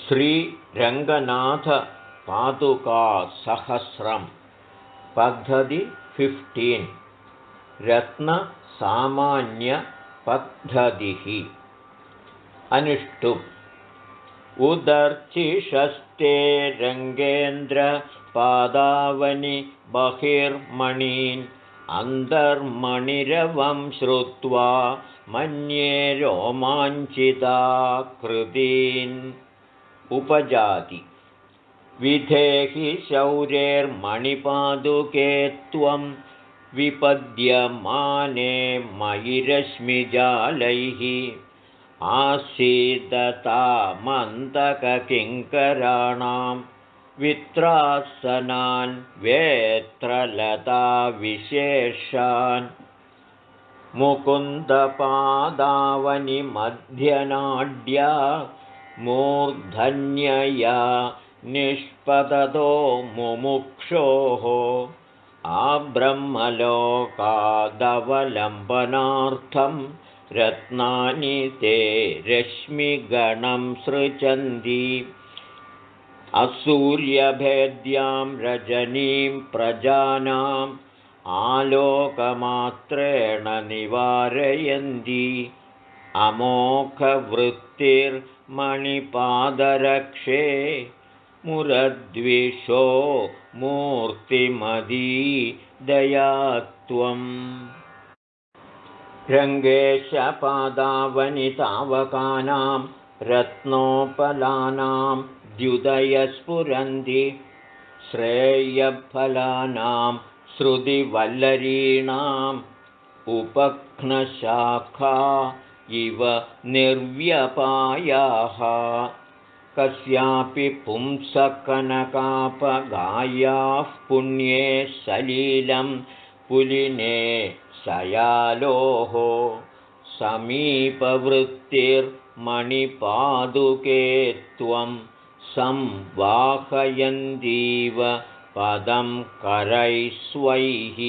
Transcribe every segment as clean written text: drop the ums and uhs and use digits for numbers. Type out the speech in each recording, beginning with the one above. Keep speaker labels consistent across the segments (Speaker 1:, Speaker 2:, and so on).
Speaker 1: श्रीरङ्गनाथपादुकासहस्रं पद्धति 15 रत्नसामान्यपद्धतिः अनुष्टुप् उदर्चिषस्ते रङ्गेन्द्रपादावनि बहिर्मणीन् अन्तर्मणिरवं श्रुत्वा मन्ये रोमाञ्चिताकृतीन् उपजाति विधेहि शौर्यैर्मणिपादुके त्वं विपद्यमाने मयि रश्मिजालैः आसीदतामन्तककिङ्कराणां वित्रासनान् वेत्रलताविशेषान् मुकुन्दपादावनिमध्यनाड्या मूर्धन्यया निष्पततो मुमुक्षोः आब्रह्मलोकादवलम्बनार्थं रत्नानि ते रश्मिगणं सृजन्ति असूर्यभेद्यां रजनीं प्रजानाम् आलोकमात्रेण निवारयन्ति अमोघवृत्तिर्मणिपादरक्षे मुरद्विषो मूर्तिमदी दया त्वम् रङ्गेशपादावनितावकानां रत्नोपलानां द्युदयस्फुरन्ति श्रेयफलानां श्रुतिवल्लरीणाम् उपघ्नशाखा इव निर्व्यपायाः कस्यापि पुंसकनकापगायाः पुण्ये सलीलं पुलिने शयालोः समीपवृत्तिर्मणिपादुके त्वं संवाहयन्तीव पदं करैस्वैः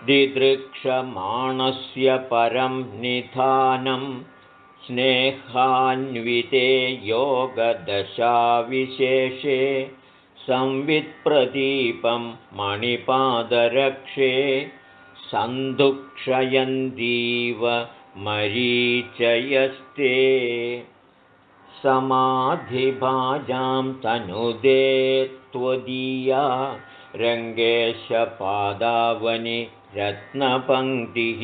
Speaker 1: दिदृक्षमाणस्य परं निधानं स्नेहान्विते योगदशाविशेषे संवित्प्रदीपं मणिपादरक्षे सन्दुक्षयन्तीव मरीचयस्ते समाधिभाजां तनुदे त्वदीया रङ्गेशपादावनि रत्नपङ्क्तिः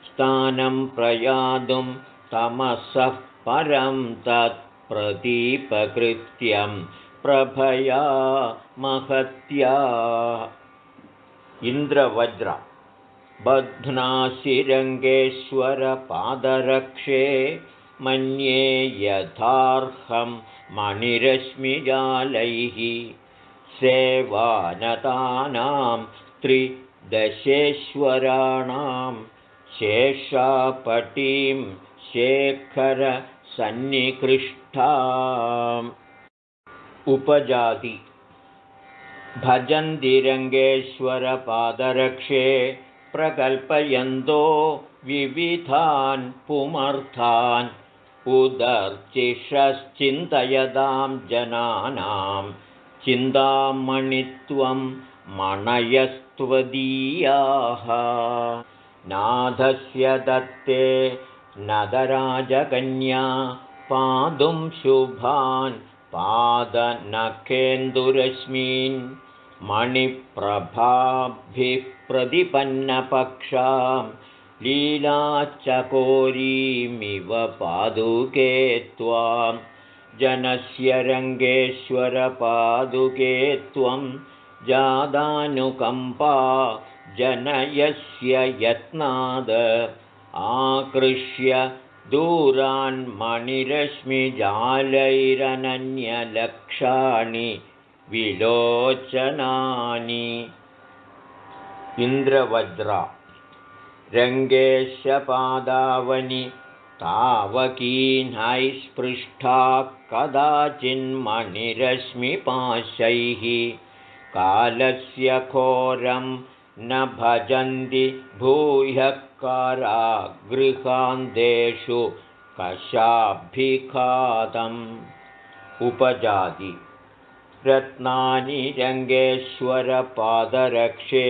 Speaker 1: स्थानं प्रयातुं तमसः परं तत्प्रदीपकृत्यं प्रभया महत्या इन्द्रवज्र बध्नासि रङ्गेश्वरपादरक्षे मन्ये यथार्हं मणिरश्मिजालैः सेवानतानां त्रिदशेश्वराणां शेषापटीं शेखरसन्निकृष्टाम् उपजाति भजन्ति रङ्गेश्वरपादरक्षे प्रकल्पयन्तो विविधान् पुमर्थान् उदर्चिषश्चिन्तयतां जनानां चिन्तामणित्वं मणयस्त्वदीयाः नाथस्य दत्ते नदराजकन्या पादुं शुभान् पादनखेन्दुरश्मीन् मणिप्रभाभिः प्रतिपन्नपक्षां लीलाचकोरीमिव पादुके त्वां जनस्य रङ्गेश्वरपादुके त्वं जादानुकम्पा जनयस्य यत्नाद आकृष्य दूरान् मणिरश्मिजालैरनन्यलक्षाणि विलोचनानि इन्द्रवज्र रङ्गेशपादावनि तावकीनैः स्पृष्टा कदाचिन्मणिरश्मिपाशैः कालस्य घोरं न भजन्ति भूयः कारागृहान्तेषु कशाभिघातम् उपजाति रत्नानि रङ्गेश्वरपादरक्षे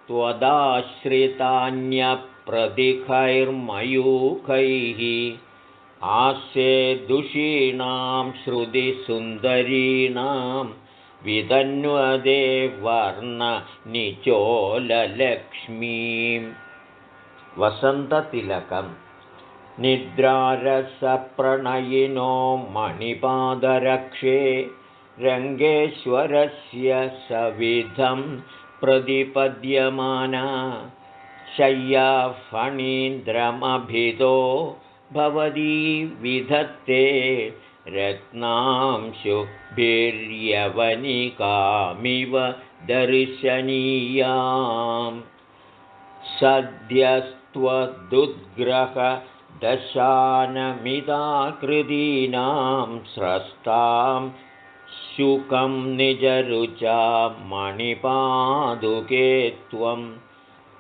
Speaker 1: त्वदाश्रितान्यप्रदिखैर्मयूखैः आस्ये दुषीणां श्रुतिसुन्दरीणां विदन्वदे वर्णनिचोललक्ष्मीं वसन्ततिलकम् निद्रारसप्रणयिनो मणिपादरक्षे रङ्गेश्वरस्य सविधं प्रतिपद्यमाना शय्याफणीन्द्रमभितो भवती विधत्ते रत्नांशुभिर्यवनिकामिव दर्शनीयाम् सद्यस्त्वदुद्ग्रहदशानमिदाकृतीनां स्रष्टां शुकं निजरुचा मणिपादुके त्वं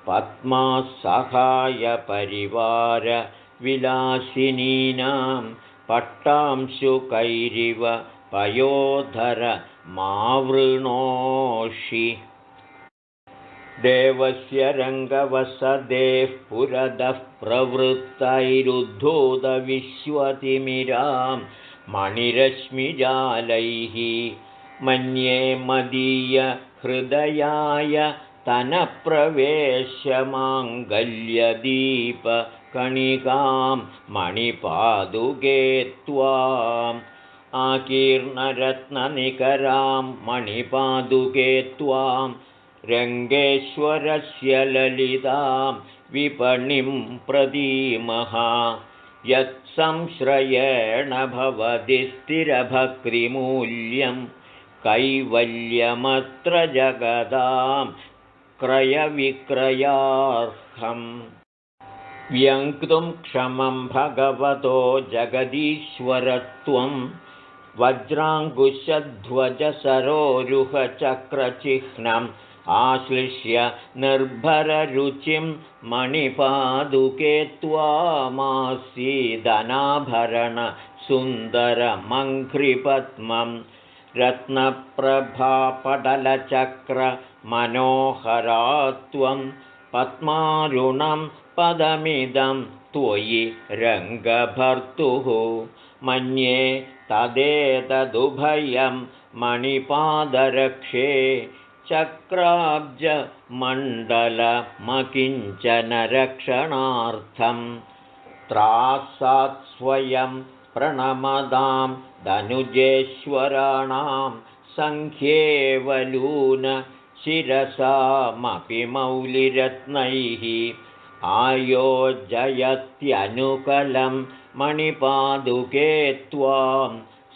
Speaker 1: पद्मासहायपरिवारविलासिनीनां पट्टांशुकैरिव पयोधरमावृणोषि देवस्य रङ्गवसदेः पुरतः प्रवृत्तैरुद्धूतविश्वतिमिरां मणिरश्मिजालैः मन्ये मदीयहृदयाय तनप्रवेशमाङ्गल्यदीपकणिकां मणिपादुके त्वाम् आकीर्णरत्ननिकरां मणिपादुके त्वां रङ्गेश्वरस्य ललितां विपणिं प्रदीमः यत्संश्रयेण भवति स्थिरभक्तिमूल्यं कैवल्यमत्र जगदां क्रयविक्रयार्हम् व्यङ्क्तुं क्षमं भगवतो जगदीश्वरत्वं वज्राङ्कुशध्वजसरोरुहचक्रचिह्नम् आश्लिष्य निर्भररुचिं मणिपादुके त्वामासीदनाभरणसुन्दरमङ्घ्रिपद्मं रत्नप्रभापटलचक्रमनोहरात्वं पद्मारुणं पदमिदं त्वयि रङ्गभर्तुः मन्ये तदेतदुभयं मणिपादरक्षे चक्राब्जमण्डलमकिञ्चनरक्षणार्थं त्रासात् स्वयं प्रणमदां धनुजेश्वराणां सङ्ख्येवलूनशिरसामपि मौलिरत्नैः आयोजयत्यनुकलं मणिपादुके त्वां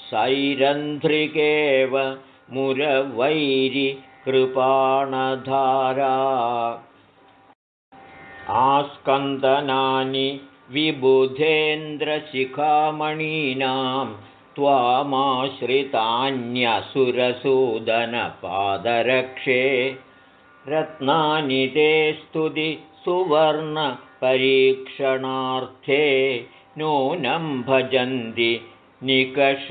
Speaker 1: सैरन्ध्रिकेव मुरवैरि कृपाणधारा आस्कन्दनानि विबुधेन्द्रशिखामणीनां त्वामाश्रितान्यसुरसूदनपादरक्षे रत्नानि ते स्तुति सुवर्णपरीक्षणार्थे नूनं भजन्ति निकषोपलतां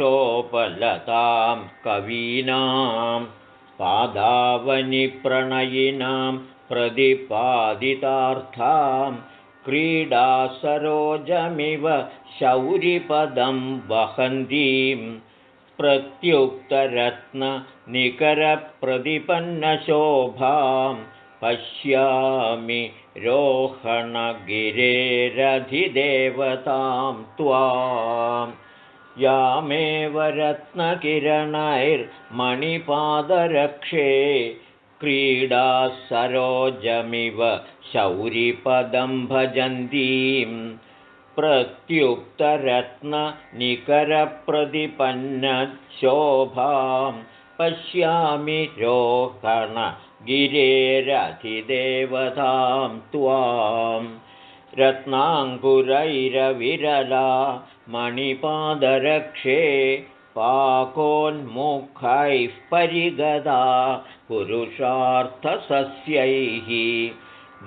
Speaker 1: कवीनां पादावनिप्रणयिनां प्रतिपादितार्थां क्रीडासरोजमिव शौरिपदं वहन्तीं प्रत्युक्तरत्ननिकरप्रतिपन्नशोभां पश्यामि रोहणगिरेरधिदेवतां त्वां यामेव रत्नकिरणैर्मणिपादरक्षे क्रीडासरोजमिव शौरिपदं भजन्तीं प्रत्युक्तरत्ननिकरप्रतिपन्नशोभां पश्यामि रोहणगिरेरधिदेवतां त्वां रत्नाङ्कुरैरविरला मणिपादरक्षे पाकोन्मुखैः परिगदा पुरुषार्थसस्यैः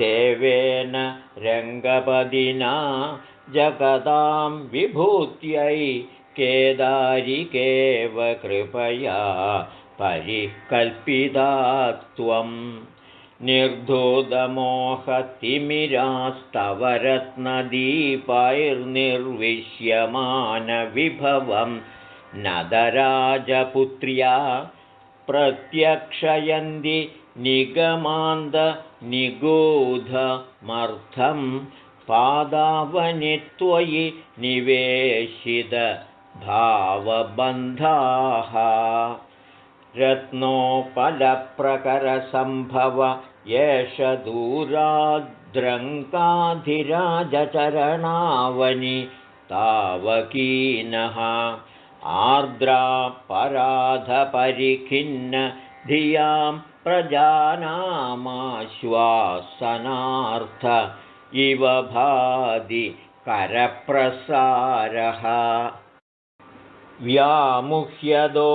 Speaker 1: देवेन रङ्गपदिना जगदां विभूत्यै केदारिकेव कृपया परिकल्पिता त्वं निर्धूतमोहतिमिरास्तव रत्नदीपैर्निर्विश्यमानविभवं नदराजपुत्र्या प्रत्यक्षयन्ति निगमान्तनिगूढमर्थं पादावनि त्वयि निवेशितभावबन्धाः रत्नोपलप्रकरसम्भव एष दूराद्रङ्काधिराजचरणावनि तावकीनः आर्द्रापराधपरिखिन्न धियां प्रजानामाश्वासनार्थ इव भाति करप्रसारः व्यामुह्यदो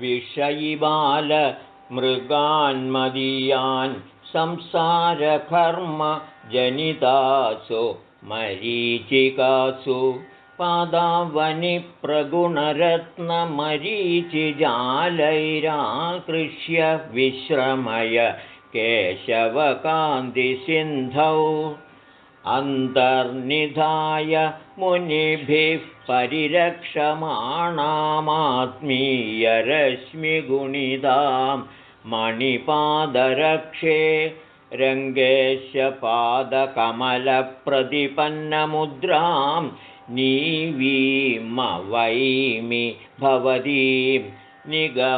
Speaker 1: विषयिबालमृगान्मदीयान् संसारकर्मजनितासु मरीचिकासु पादावनिप्रगुणरत्नमरीचिजालैराकृष्य विश्रमय केशवकान्तिसिन्धौ अन्तर्निधाय मुनिभिः परिरक्षमाणामात्मीयरश्मिगुणितां मणिपादरक्षे रङ्गेशपादकमलप्रतिपन्नमुद्रां नीवीमवैमि भवतीं निगमान्तवाचां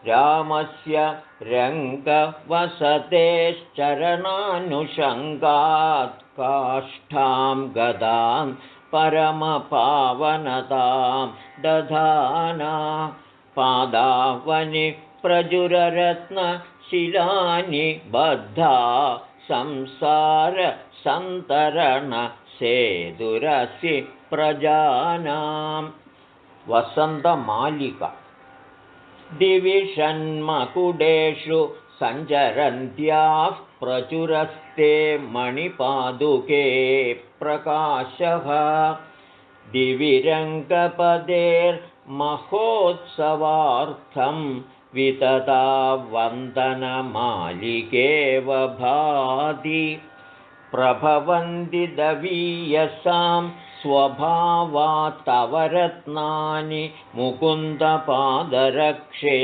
Speaker 1: रामस्य रङ्गवसतेश्चरणानुषङ्गात् काष्ठां गदां परमपावनतां दधाना पादावनि प्रजुररत्नशिलानि बद्धा संसारसन्तरणसेतुरसि प्रजानां वसन्तमालिका दिविषन्मकुडेषु सञ्चरन्त्याः प्रचुरस्ते मणिपादुके प्रकाशः दिविरङ्गपदेर्महोत्सवार्थं वितता वन्दनमालिकेव भाति प्रभवन्ति दवीयसां स्वभावात् तव रत्नानि मुकुन्दपादरक्षे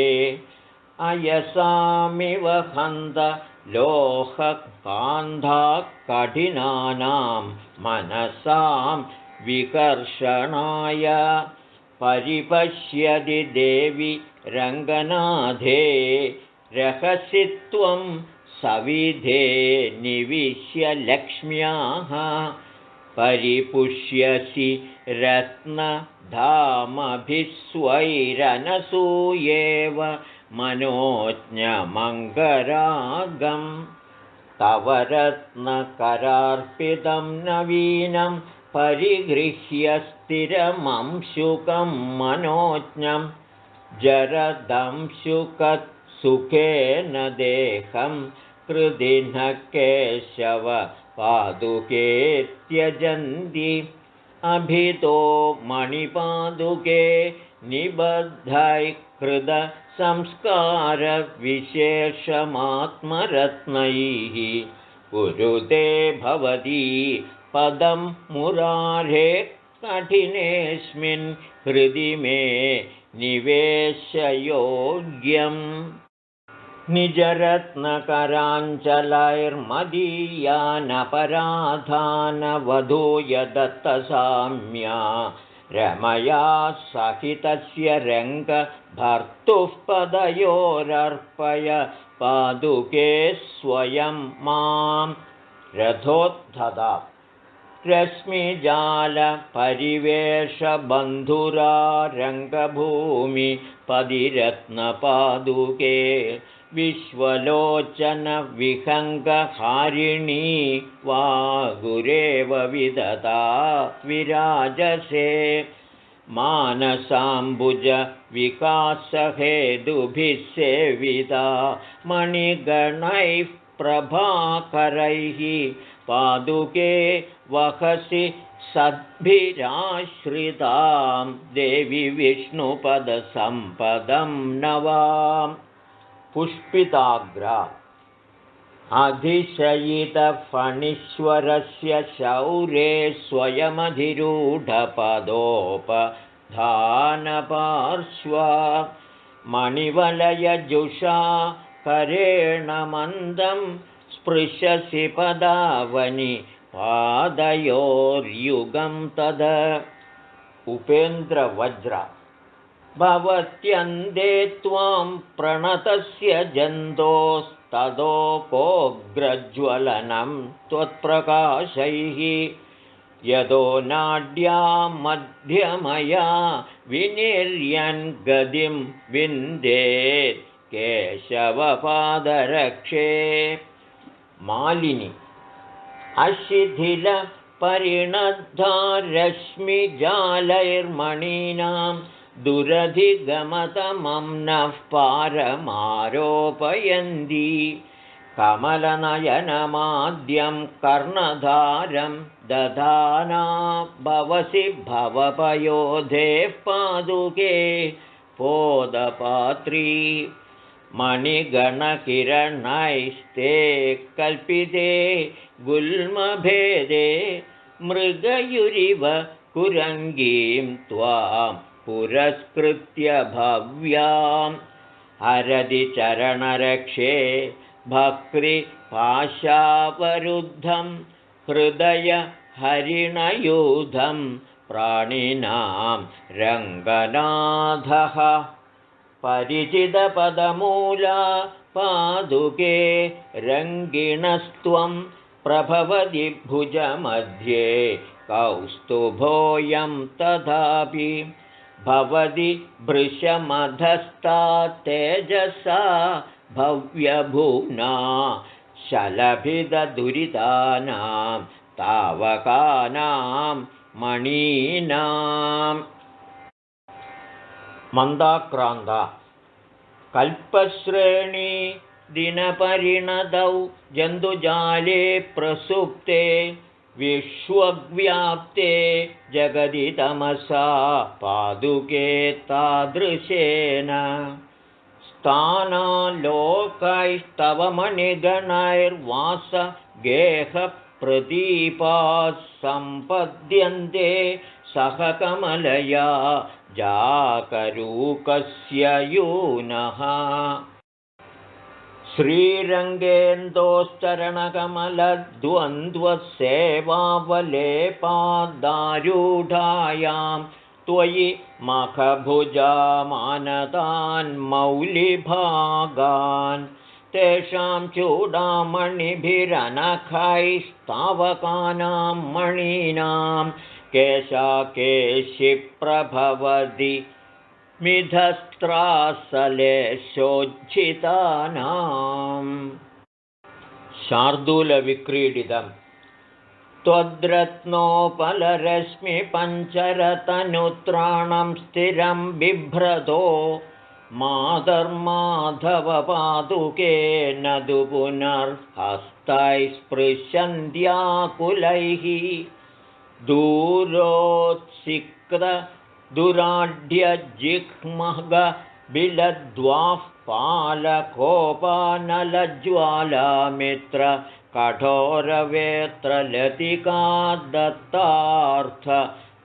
Speaker 1: अयसामिव हन्त लोहकान्धाः कठिनानां मनसां विकर्षणाय परिपश्यति देवि रङ्गनाथे रहसि त्वं सविधे निविश्य लक्ष्म्याः परिपुष्यसि रत्नधामभिस्वैरनसूयेव मनोज्ञमङ्गरागं तव रत्नकरार्पितं नवीनं परिगृह्य स्थिरमंशुकं मनोज्ञं जरदंशुकत्सुखेन देहं कृदिनः केशव पादुके त्यजन्ति अभितो मणिपादुके निबद्धैः कृतसंस्कारविशेषमात्मरत्नैः कुरुते भवती पदं मुरारे कठिनेऽस्मिन् हृदि मे निवेशयोग्यम् निजरत्नकराञ्चलैर्मदीयानपराधानवधूय दत्तसाम्या रमया सहितस्य रङ्गभर्तुः पदयोरर्पय पादुके स्वयं मां रथोत्थदा रश्मिजालपरिवेशबन्धुरा रङ्गभूमिपदिरत्नपादुके विश्वलोचनविहङ्गहारिणी वागुरेव विदता विराजसे मानसाम्बुजविकासहेतुभिः सेविता मणिगणैः प्रभाकरैः पादुके वहसि सद्भिराश्रितां देवि विष्णुपदसम्पदं नवां पुष्पिताग्रा अधिशयितफणीश्वरस्य शौरे स्वयमधिरूढपदोपधानपार्श्वा मणिवलयजुषा करेण मन्दं स्पृशसि पदावनि पादयोर्युगं तद उपेन्द्रवज्र भवत्यन्ते त्वां प्रणतस्य जन्तोस्तदोपोग्रज्वलनं त्वत्प्रकाशैः यतो नाड्या मध्यमया विनिर्यन् गतिं विन्देत् केशवपादरक्षे मालिनी अशिथिलपरिणद्धारश्मिजालैर्मणीनां दुरधिगमतमं नः पारमारोपयन्ती कमलनयनमाद्यं कर्णधारं दधाना भवसि भवपयोधेः पादुके पोदपात्री मणिगणकिरणैस्ते कल्पिते गुल्मभेदे मृगयुरिव कुरङ्गीं त्वां पुरस्कृत्य भव्यां हरदि चरणरक्षे भक्तिपाशावरुद्धं हृदयहरिणयूधं प्राणिनां रङ्गनाथः परिचितपदमूला पादुके रङ्गिणस्त्वं प्रभवति भुजमध्ये कौस्तुभोऽयं तथापि भवति भृशमधस्ता तेजसा भव्यभुना शलभिदुरितानां तावकानां मणीनाम् मन्दाक्रान्ता कल्पश्रेणी दिनपरिणतौ जन्तुजाले प्रसुप्ते विश्वव्याप्ते जगदि तमसा पादुके तादृशेन स्थानालोकैस्तव मणिगणैर्वासगेहप्रदीपाः सम्पद्यन्ते सह कमलया जाकरूकस्य यूनः श्रीरङ्गेन्दोश्चरणकमलद्वन्द्वसेवावलेपादारूढायां त्वयि मखभुजामानतान् मौलिभागान् तेषां चूडामणिभिरनखैस्तावकानां मणीनां केशाकेशिप्रभवति मिथस्त्रासलेशोज्झितानां शार्दूलविक्रीडितं त्वद्रत्नोपलरश्मिपञ्चरतनुत्राणं स्थिरं बिभ्रतो माधर्माधवपादुके नदु पुनर्हस्तैस्पृशन्त्याकुलैः दूरोत्सिक्तदुराढ्यजिह्मगबिलद्वाः पालकोपानलज्वालामित्र कठोरवेत्रलतिका दत्तार्थ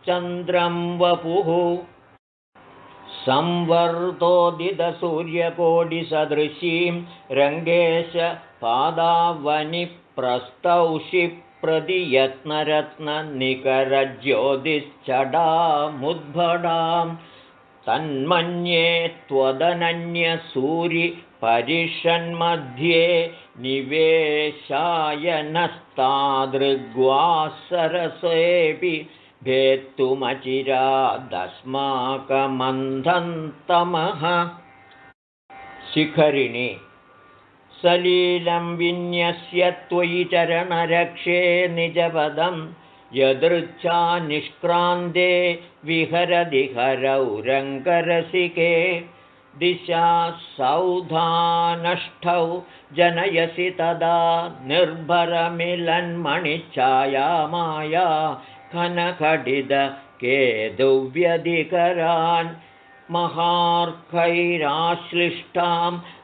Speaker 1: चन्द्रं वपुः संवर्तोदितसूर्यकोटिसदृशीं रङ्गेश पादावनिप्रस्तौषि प्रतियत्नरत्ननिकरज्योतिश्चडामुद्भटां तन्मन्ये त्वदनन्यसूरिपरिषन्मध्ये निवेशायनस्तादृग्वासरसेऽपि भेत्तुमचिरादस्माकमन्धन्तमः शिखरिणी सलीलं विन्यस्य त्वयि चरणरक्षे निजपदं यदृच्छा निष्क्रान्ते विहरदिहरौ रङ्गरसिके दिशा सौधानष्टौ जनयसि तदा निर्भरमिलन्मणिच्छाया माया खनखडितकेतुव्यधिकरान् महार्कैराश्लिष्टां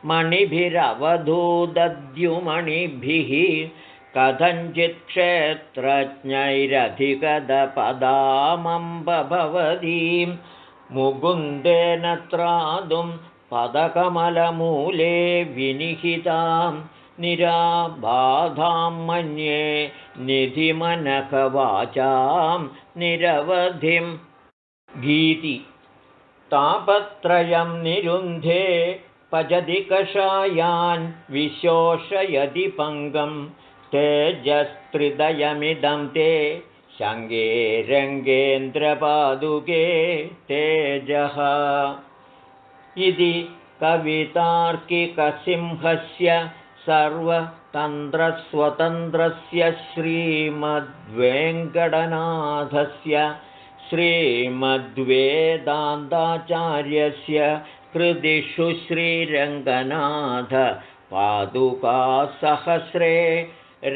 Speaker 1: मणिभिरवधूदद्युमणिभिः कथञ्चित् क्षेत्रज्ञैरधिगतपदामम्ब भवतीं मुकुन्देन त्रातुं पदकमलमूले विनिहितां निराबाधां मन्ये निधिमनकवाचां निरवधिं गीति तापत्रयं निरुन्धे पजति कषायान् विशोषयति पङ्गं तेजस्त्रिदयमिदं ते शङ्गे रङ्गेन्द्रपादुके तेजः इति कवितार्किकसिंहस्य सर्वतन्त्रस्वतन्त्रस्य श्रीमद्वेङ्कटनाथस्य श्रीमद्वेदान्ताचार्यस्य कृतिषु श्रीरङ्गनाथ पादुकासहस्रे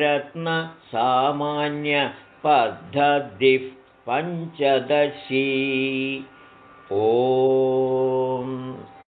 Speaker 1: रत्नसामान्यपद्धतिः पञ्चदशी। ॐ